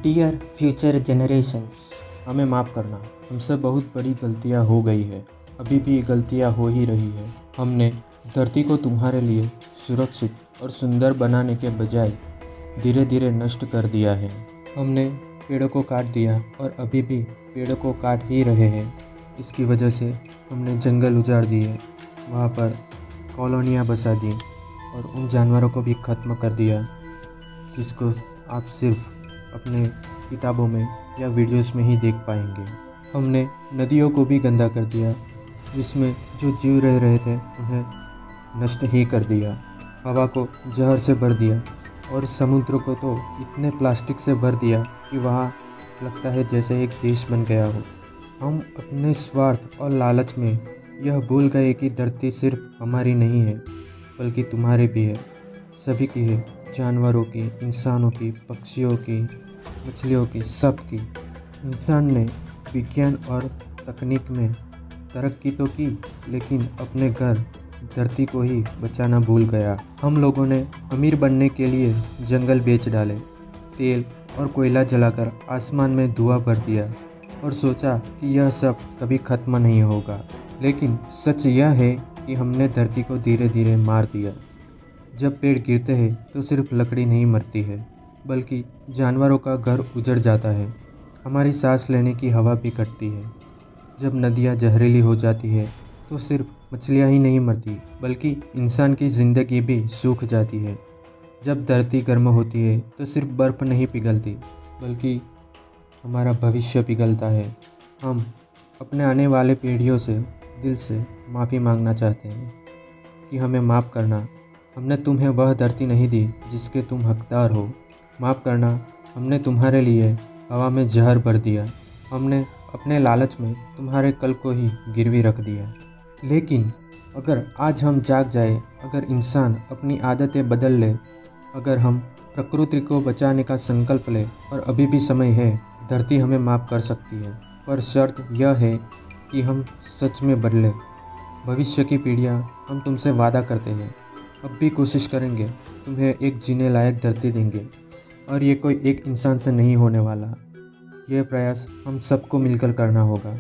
Dear future generations, हमें माफ़ करना। हमसे बहुत बड़ी गलतियाँ हो गई है, अभी भी गलतियाँ हो ही रही है। हमने धरती को तुम्हारे लिए सुरक्षित और सुंदर बनाने के बजाय धीरे धीरे नष्ट कर दिया है। हमने पेड़ों को काट दिया और अभी भी पेड़ों को काट ही रहे हैं। इसकी वजह से हमने जंगल उजाड़ दिए, वहाँ पर कॉलोनियाँ बसा दी और उन जानवरों को भी ख़त्म कर दिया जिसको आप सिर्फ अपने किताबों में या वीडियोस में ही देख पाएंगे। हमने नदियों को भी गंदा कर दिया, जिसमें जो जीव रह रहे थे उन्हें नष्ट ही कर दिया। हवा को जहर से भर दिया और समुद्र को तो इतने प्लास्टिक से भर दिया कि वहाँ लगता है जैसे एक देश बन गया हो। हम अपने स्वार्थ और लालच में यह भूल गए कि धरती सिर्फ हमारी नहीं है बल्कि तुम्हारी भी है, सभी की है, जानवरों की, इंसानों की, पक्षियों की, मछलियों की, सब की। इंसान ने विज्ञान और तकनीक में तरक्की तो की, लेकिन अपने घर धरती को ही बचाना भूल गया। हम लोगों ने अमीर बनने के लिए जंगल बेच डाले, तेल और कोयला जलाकर आसमान में धुआं भर दिया और सोचा कि यह सब कभी ख़त्म नहीं होगा। लेकिन सच यह है कि हमने धरती को धीरे धीरे मार दिया। जब पेड़ गिरते हैं तो सिर्फ लकड़ी नहीं मरती है, बल्कि जानवरों का घर उजड़ जाता है। हमारी सांस लेने की हवा भी कटती है। जब नदियाँ जहरीली हो जाती है तो सिर्फ मछलियाँ ही नहीं मरती, बल्कि इंसान की ज़िंदगी भी सूख जाती है। जब धरती गर्म होती है तो सिर्फ बर्फ़ नहीं पिघलती, बल्कि हमारा भविष्य पिघलता है। हम अपने आने वाले पीढ़ियों से दिल से माफ़ी मांगना चाहते हैं कि हमें माफ़ करना। हमने तुम्हें वह धरती नहीं दी जिसके तुम हकदार हो। माफ़ करना, हमने तुम्हारे लिए हवा में जहर भर दिया। हमने अपने लालच में तुम्हारे कल को ही गिरवी रख दिया। लेकिन अगर आज हम जाग जाए, अगर इंसान अपनी आदतें बदल ले, अगर हम प्रकृति को बचाने का संकल्प ले और अभी भी समय है, धरती हमें माफ़ कर सकती है। पर शर्त यह है कि हम सच में बदलें। भविष्य की पीढ़ियाँ, हम तुमसे वादा करते हैं, अब भी कोशिश करेंगे, तुम्हें एक जीने लायक धरती देंगे। और ये कोई एक इंसान से नहीं होने वाला। यह प्रयास हम सबको मिलकर करना होगा।